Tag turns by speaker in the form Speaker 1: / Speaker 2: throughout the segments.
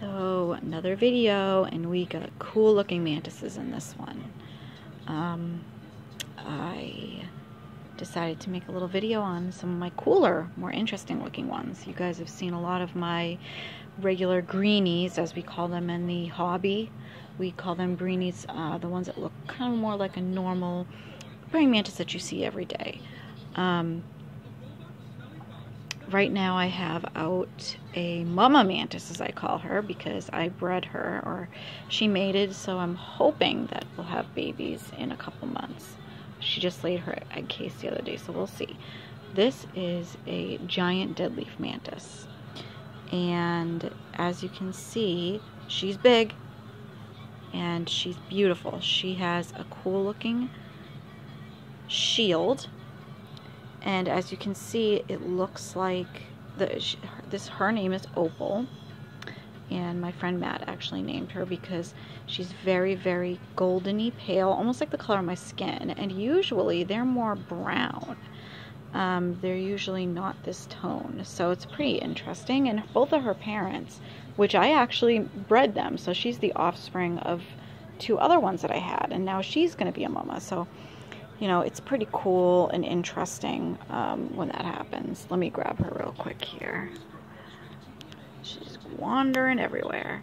Speaker 1: So another video, and we got cool looking mantises in this one. I decided to make a little video on some of my cooler, more interesting looking ones. You guys have seen a lot of my regular greenies, as we call them in the hobby. We call them greenies, the ones that look kind of more like a normal praying mantis that you see every day. Right now I have out a mama mantis, as I call her, because I bred her, or she mated, so I'm hoping that we'll have babies in a couple months. She just laid her egg case the other day, so we'll see. This is a giant deadleaf mantis, and as you can see, she's big and she's beautiful. She has a cool looking shield, and as you can see, it looks like her name is Opal, and my friend Matt actually named her because she's very, very goldeny pale, almost like the color of my skin, and usually they're more brown. They're usually not this tone, so it's pretty interesting. And both of her parents, which I actually bred them, so she's the offspring of two other ones that I had, and now she's going to be a mama, so you know, it's pretty cool and interesting when that happens. Let me grab her real quick here. She's wandering everywhere.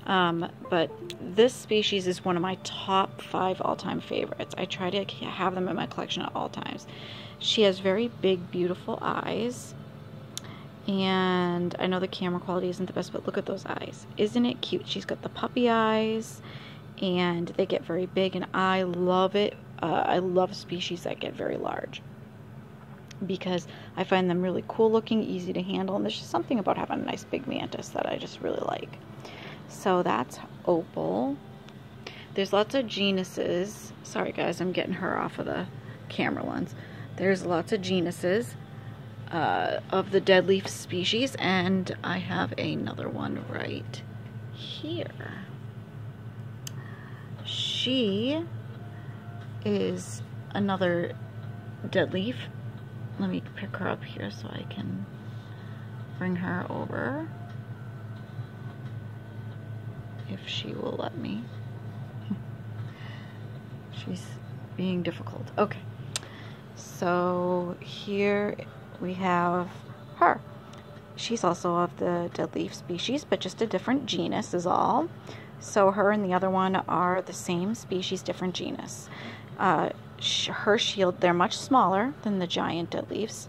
Speaker 1: But this species is one of my top 5 all-time favorites. I try to have them in my collection at all times. She has very big, beautiful eyes. And I know the camera quality isn't the best, but look at those eyes. Isn't it cute? She's got the puppy eyes, and they get very big, and I love it. I love species that get very large because I find them really cool looking, easy to handle, and there's just something about having a nice big mantis that I just really like. So that's Opal. There's lots of genuses. Sorry guys, I'm getting her off of the camera lens. There's lots of genuses of the deadleaf species, and I have another one right here. She is another deadleaf. Let me pick her up here so I can bring her over, if she will let me. She's being difficult. Okay, so here we have her. She's also of the deadleaf species, but just a different genus is all. So her and the other one are the same species, different genus. Her shield, they're much smaller than the giant deadleafs,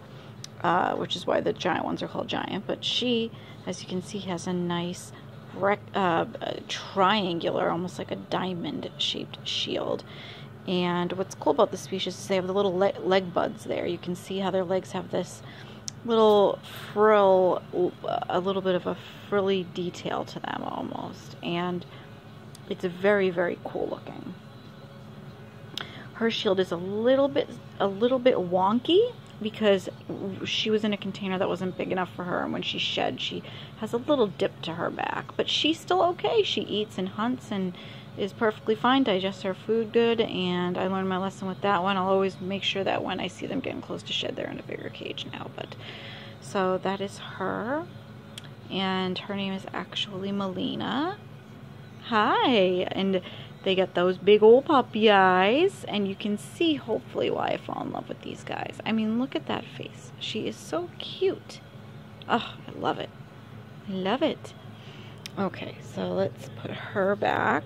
Speaker 1: which is why the giant ones are called giant, but she, as you can see, has a nice triangular, almost like a diamond shaped shield. And what's cool about the species is they have the little leg buds there. You can see how their legs have this little frill, a little bit of a frilly detail to them almost, and it's very, very cool looking. Her shield is a little bit wonky because she was in a container that wasn't big enough for her, and when she shed, she has a little dip to her back, but she's still okay. She eats and hunts and is perfectly fine, digests her food good, and I learned my lesson with that one. I'll always make sure that when I see them getting close to shed, they're in a bigger cage now. But so that is her, and her name is actually Melina. Hi. And they got those big old puppy eyes, and you can see hopefully why I fall in love with these guys. I mean, look at that face. She is so cute. Oh, I love it. I love it. Okay, so let's put her back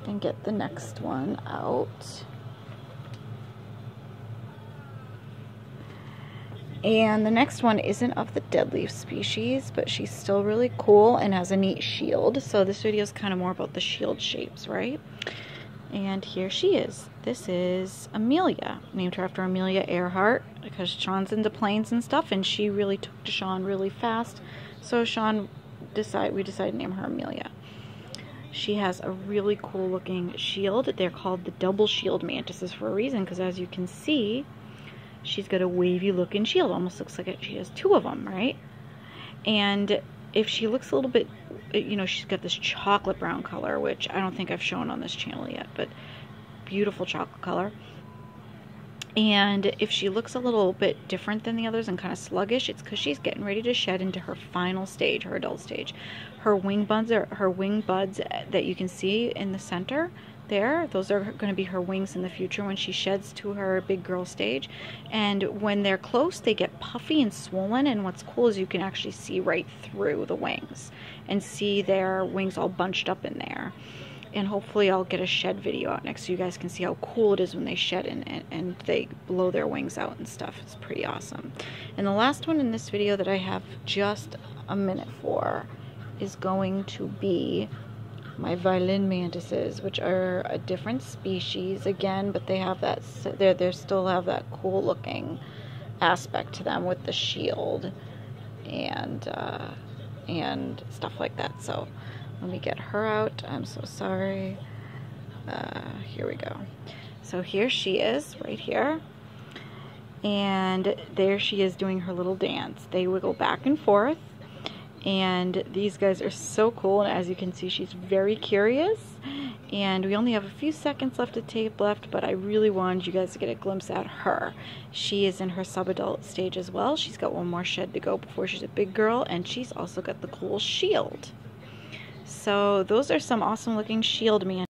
Speaker 1: and get the next one out. And the next one isn't of the deadleaf species, but she's still really cool and has a neat shield. So this video is kind of more about the shield shapes, right? And here she is. This is Amelia. Named her after Amelia Earhart because Sean's into planes and stuff, and she really took to Sean really fast. So we decided to name her Amelia. She has a really cool looking shield. They're called the double shield mantises for a reason, because as you can see, she's got a wavy looking shield. Almost looks like she has 2 of them, right? And if she looks a little bit, you know, she's got this chocolate brown color, which I don't think I've shown on this channel yet, but beautiful chocolate color. And if she looks a little bit different than the others and kind of sluggish, it's because she's getting ready to shed into her final stage, her adult stage. Her wing buds that you can see in the center there, those are going to be her wings in the future when she sheds to her big girl stage. And when they're close, they get puffy and swollen, and what's cool is you can actually see right through the wings and see their wings all bunched up in there. And hopefully I'll get a shed video out next so you guys can see how cool it is when they shed and they blow their wings out and stuff. It's pretty awesome. And the last one in this video that I have just a minute for is going to be my violin mantises, which are a different species again, but they have that, they still have that cool looking aspect to them with the shield and stuff like that. So let me get her out. I'm so sorry. Here we go. So here she is, right here. And there she is doing her little dance. They wiggle back and forth. And these guys are so cool. And as you can see, she's very curious. And we only have a few seconds left of tape left, but I really wanted you guys to get a glimpse at her. She is in her sub-adult stage as well. She's got one more shed to go before she's a big girl. And she's also got the cool shield. So those are some awesome looking shield mantises.